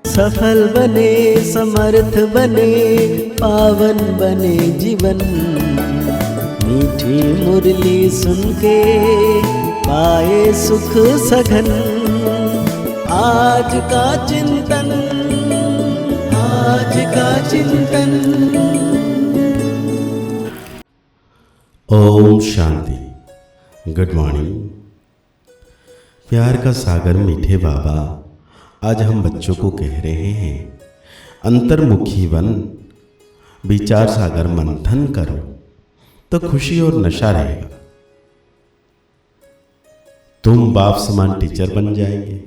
सफल बने, समर्थ बने, पावन बने जीवन। मीठी मुरली सुन के पाए सुख सघन। आज का चिंतन, आज का चिंतन। ओम शांति। Good morning. प्यार का सागर मीठे बाबा, आज हम बच्चों को कह रहे हैं, अंतर्मुखी बन, विचार सागर मंथन करो तो खुशी और नशा रहेगा। तुम बाप समान टीचर बन जाएंगे।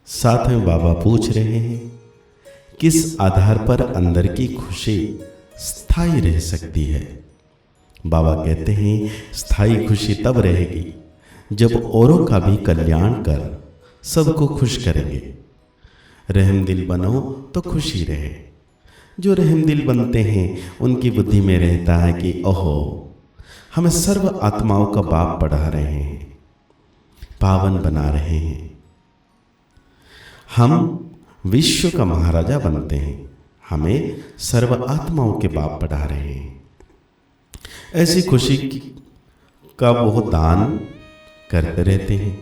साथ में बाबा पूछ रहे हैं, किस आधार पर अंदर की खुशी स्थायी रह सकती है। बाबा कहते हैं, स्थायी खुशी तब रहेगी जब औरों का भी कल्याण कर सबको खुश करेंगे। रहम दिल बनो तो खुशी रहे। जो रहम दिल बनते हैं उनकी बुद्धि में रहता है कि ओहो, हमें सर्व आत्माओं का बाप पढ़ा रहे हैं, पावन बना रहे हैं। हम विश्व का महाराजा बनते हैं, हमें सर्व आत्माओं के बाप पढ़ा रहे हैं। ऐसी खुशी का वो दान करते रहते हैं।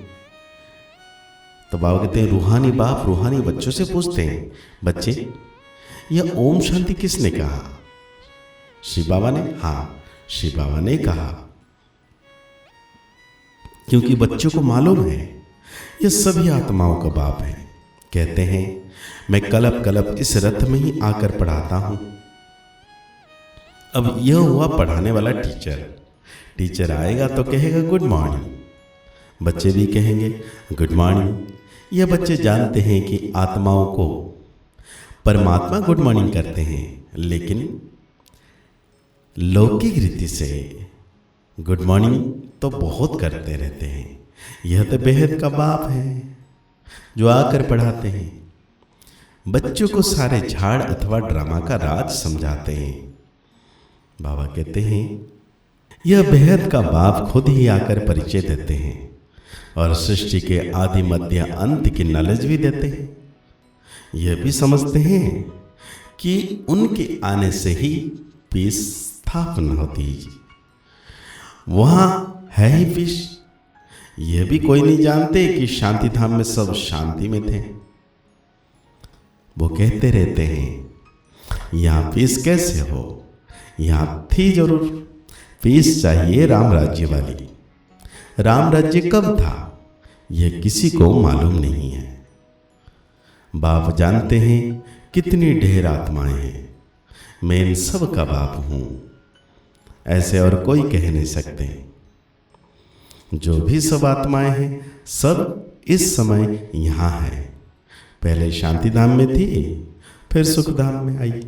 तो बाबा कहते हैं, रूहानी बाप रूहानी बच्चों से पूछते हैं, बच्चे यह ओम शांति किसने कहा? शिव बाबा ने? हाँ, शिव बाबा ने कहा। क्योंकि बच्चों को मालूम है यह सभी आत्माओं का बाप है। कहते हैं, मैं कलप कलप इस रथ में ही आकर पढ़ाता हूं। अब यह हुआ पढ़ाने वाला टीचर। टीचर आएगा तो कहेगा गुड मॉर्निंग, बच्चे भी कहेंगे गुड मॉर्निंग। यह बच्चे जानते हैं कि आत्माओं को परमात्मा गुड मॉर्निंग करते हैं, लेकिन लौकिक रीति से गुड मॉर्निंग तो बहुत करते रहते हैं। यह तो बेहद का बाप है जो आकर पढ़ाते हैं। बच्चों को सारे झाड़ अथवा ड्रामा का राज समझाते हैं। बाबा कहते हैं, यह बेहद का बाप खुद ही आकर परिचय देते हैं और सृष्टि के आदि मध्य अंत की नॉलेज भी देते हैं। यह भी समझते हैं कि उनके आने से ही पीस स्थापना होती है। वहां है ही पीस। यह भी कोई नहीं जानते कि शांति धाम में सब शांति में थे। वो कहते रहते हैं, यहां पीस कैसे हो? यहां थी जरूर, पीस चाहिए राम राज्य वाली। राम राज्य कब था यह किसी को मालूम नहीं है। बाप जानते हैं कितनी ढेर आत्माएं हैं, मैं इन सब का बाप हूं, ऐसे और कोई कह नहीं सकते। जो भी सब आत्माएं हैं सब इस समय यहां है। पहले शांति धाम में थी, फिर सुख धाम में आई,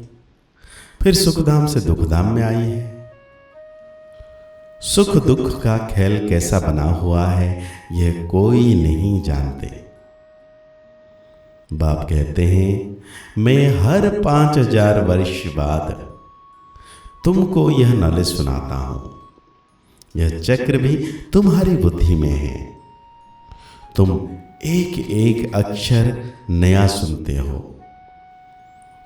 फिर सुख धाम से दुख धाम में आई है। सुख दुख का खेल कैसा बना हुआ है यह कोई नहीं जानते। बाप कहते हैं, मैं हर 5000 वर्ष बाद तुमको यह नॉलेज सुनाता हूं। यह चक्र भी तुम्हारी बुद्धि में है। तुम एक एक अक्षर नया सुनते हो।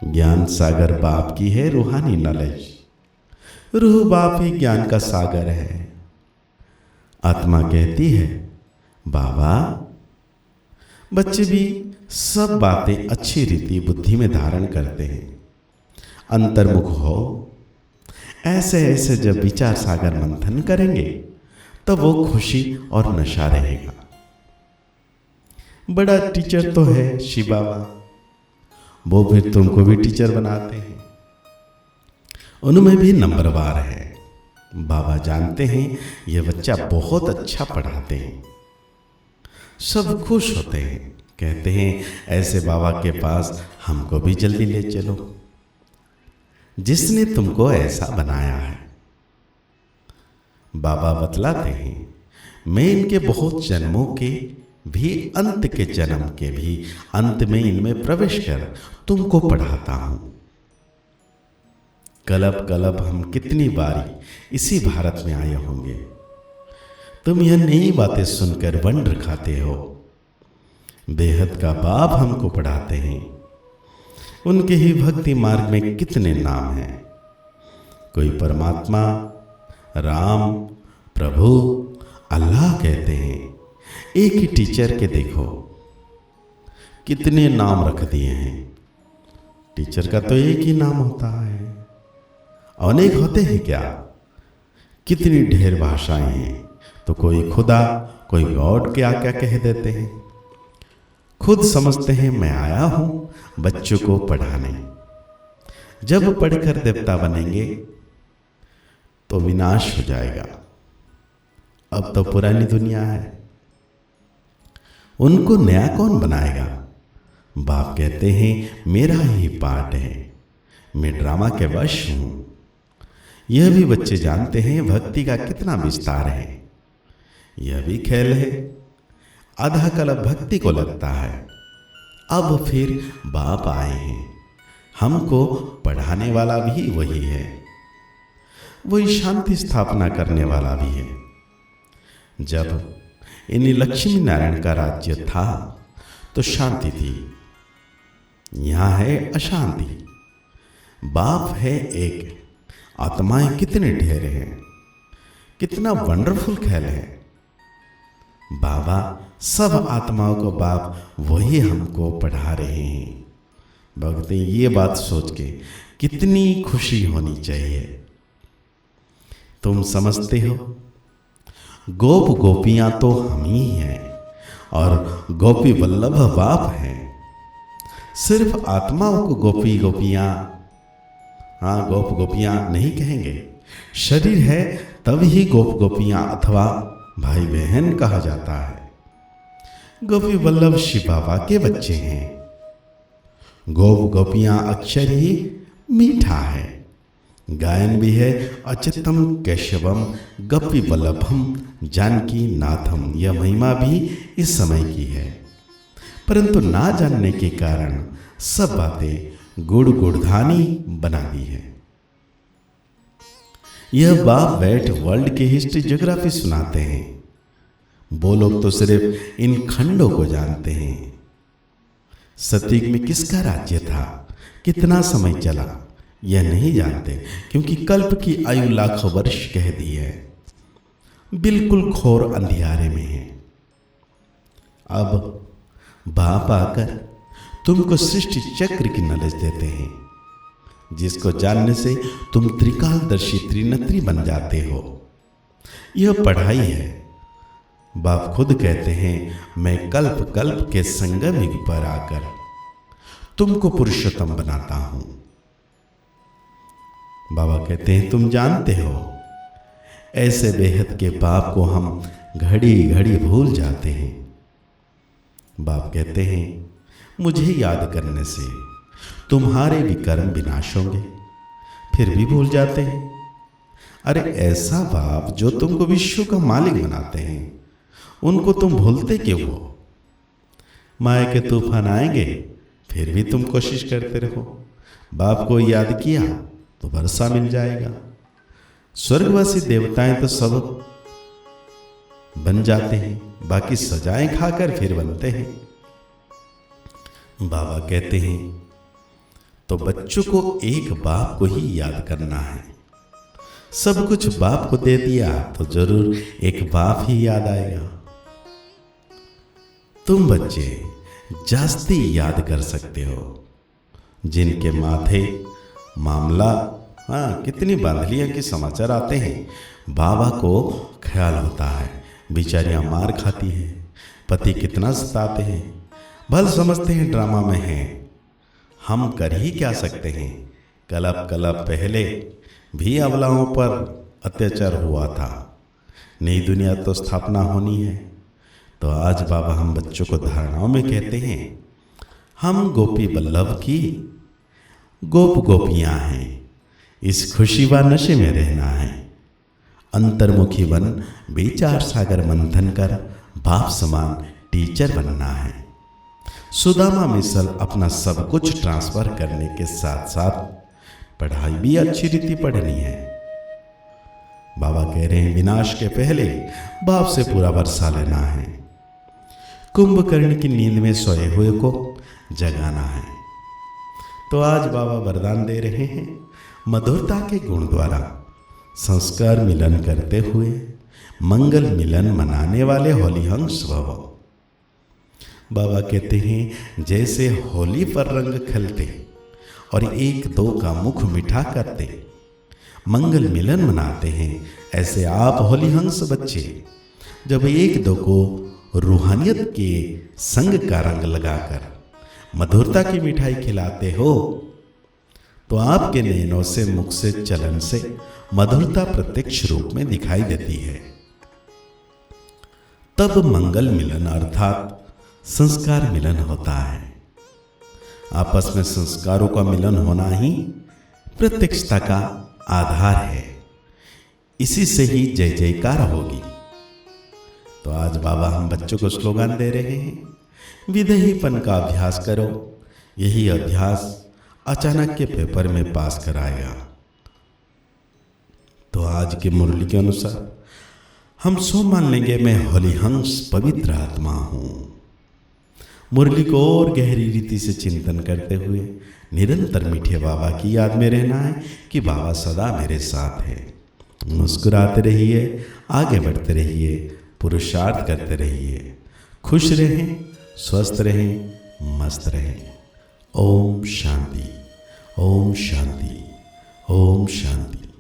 ज्ञान सागर बाप की है रूहानी नॉलेज। रूह बाप ही ज्ञान का सागर है। आत्मा कहती है, बाबा बच्चे भी सब बातें अच्छी रीति बुद्धि में धारण करते हैं। अंतर्मुख हो। ऐसे ऐसे जब विचार सागर मंथन करेंगे तो वो खुशी और नशा रहेगा। बड़ा टीचर तो है शिव बाबा, वो फिर तुमको भी टीचर बनाते हैं। उनमें भी नंबरवार है। बाबा जानते हैं ये बच्चा बहुत अच्छा पढ़ाते हैं। सब खुश होते हैं, कहते हैं ऐसे बाबा के पास हमको भी जल्दी ले चलो, जिसने तुमको ऐसा बनाया है। बाबा बतलाते हैं, मैं इनके बहुत जन्मों के भी अंत के जन्म के भी अंत में इनमें प्रवेश कर तुमको पढ़ाता हूं। कलब कलब हम कितनी बारी इसी भारत में आए होंगे। तुम यह नई बातें सुनकर वंडर खाते हो। बेहद का बाप हमको पढ़ाते हैं। उनके ही भक्ति मार्ग में कितने नाम हैं। कोई परमात्मा, राम, प्रभु, अल्लाह कहते हैं। एक ही टीचर के देखो कितने नाम रख दिए हैं। टीचर का तो एक ही नाम होता है, अनेक होते हैं क्या? कितनी ढेर भाषाएं हैं। तो कोई खुदा, कोई गॉड क्या क्या कह देते हैं। खुद समझते हैं मैं आया हूं बच्चों को पढ़ाने। जब पढ़कर देवता बनेंगे तो विनाश हो जाएगा। अब तो पुरानी दुनिया है, उनको नया कौन बनाएगा? बाप कहते हैं मेरा ही पार्ट है, मैं ड्रामा के वश हूं। यह भी बच्चे जानते हैं भक्ति का कितना विस्तार है। यह भी खेल है, आधा कल्प भक्ति को लगता है। अब फिर बाप आए हैं, हमको पढ़ाने वाला भी वही है, वही शांति स्थापना करने वाला भी है। जब इन्हीं लक्ष्मी नारायण का राज्य था तो शांति थी, यहां है अशांति। बाप है एक, आत्माएं कितने ढेर हैं। कितना वंडरफुल खेल है। बाबा सब आत्माओं को बाप वही हमको पढ़ा रहे हैं। भक्ति ये बात सोच के कितनी खुशी होनी चाहिए। तुम समझते हो गोप गोपियां तो हम ही हैं और गोपी वल्लभ बाप हैं। सिर्फ आत्माओं को गोपी गोपियां, हाँ गोप गोपियां नहीं कहेंगे। शरीर है तब ही गोप गोपियां अथवा भाई बहन कहा जाता है। गोपी वल्लभ शिव बाबा के बच्चे हैं। गोप गोपियां अक्षर ही मीठा है। गायन भी है अच्युतम केशवम गोपी वल्लभम जानकी नाथम। यह महिमा भी इस समय की है, परंतु ना जानने के कारण सब बातें गुड़धानी बना दी है। यह बाप बैठ वर्ल्ड की हिस्ट्री ज्योग्राफी सुनाते हैं। वो लोग तो सिर्फ इन खंडों को जानते हैं। सतयुग में किसका राज्य था, कितना समय चला, यह नहीं जानते, क्योंकि कल्प की आयु लाखों वर्ष कह दी है। बिल्कुल घोर अंधियारे में है। अब बाप आकर तुमको सृष्टि चक्र की नॉलेज देते हैं, जिसको जानने से तुम त्रिकालदर्शी त्रिनेत्री बन जाते हो। यह पढ़ाई है। बाप खुद कहते हैं मैं कल्प कल्प के संगम युग पर आकर तुमको पुरुषोत्तम बनाता हूं। बाबा कहते हैं तुम जानते हो, ऐसे बेहद के बाप को हम घड़ी घड़ी भूल जाते हैं। बाप कहते हैं मुझे याद करने से तुम्हारे भी कर्म विनाश होंगे, फिर भी भूल जाते हैं। अरे ऐसा बाप जो तुमको विश्व का मालिक बनाते हैं, उनको तुम भूलते क्यों हो? माया के तूफान आएंगे, फिर भी तुम कोशिश करते रहो। बाप को याद किया तो वर्षा मिल जाएगा। स्वर्गवासी देवताएं तो सब बन जाते हैं, बाकी सजाएं खाकर फिर बनते हैं। बाबा कहते हैं तो बच्चों को एक बाप को ही याद करना है। सब कुछ बाप को दे दिया तो जरूर एक बाप ही याद आएगा। तुम बच्चे जास्ती याद कर सकते हो, जिनके माथे मामला, हाँ कितनी बांधलियां के समाचार आते हैं। बाबा को ख्याल होता है बेचारियां मार खाती हैं, पति कितना सताते हैं, भल समझते हैं ड्रामा में हैं। हम कर ही क्या सकते हैं। कलप कलप पहले भी अबलाओं पर अत्याचार हुआ था। नई दुनिया तो स्थापना होनी है। तो आज बाबा हम बच्चों को धारणाओं में कहते हैं हम गोपी वल्लभ की गोप गोपियां हैं। इस खुशी व नशे में रहना है। अंतर्मुखी बन विचार सागर मंथन कर बाप समान टीचर बनना है। सुदामा मिसल अपना सब कुछ ट्रांसफर करने के साथ साथ पढ़ाई भी अच्छी रीति पढ़नी है। बाबा कह रहे हैं विनाश के पहले बाप से पूरा वर्षा लेना है। कुंभकर्ण की नींद में सोए हुए को जगाना है। तो आज बाबा वरदान दे रहे हैं, मधुरता के गुण द्वारा संस्कार मिलन करते हुए मंगल मिलन मनाने वाले होलीहंस भव। बाबा कहते हैं, जैसे होली पर रंग खिलते और एक दो का मुख मीठा करते मंगल मिलन मनाते हैं, ऐसे आप होलीहंस बच्चे जब एक दो को रूहानियत के संग का रंग लगाकर मधुरता की मिठाई खिलाते हो, तो आपके नैनों से, मुख से, चलन से मधुरता प्रत्यक्ष रूप में दिखाई देती है। तब मंगल मिलन अर्थात संस्कार मिलन होता है। आपस में संस्कारों का मिलन होना ही प्रत्यक्षता का आधार है। इसी से ही जय जयकार होगी। तो आज बाबा हम बच्चों को स्लोगन दे रहे हैं, विदेहीपन का अभ्यास करो, यही अभ्यास अचानक के पेपर में पास कराएगा। तो आज की मुरली के अनुसार हम सो मान लेंगे, मैं होलीहंस पवित्र आत्मा हूं। मुरली को और गहरी रीति से चिंतन करते हुए निरंतर मीठे बाबा की याद में रहना है कि बाबा सदा मेरे साथ है। मुस्कुराते रहिए, आगे बढ़ते रहिए, पुरुषार्थ करते रहिए, खुश रहें, स्वस्थ रहें, मस्त रहें। ओम शांति, ओम शांति, ओम शांति।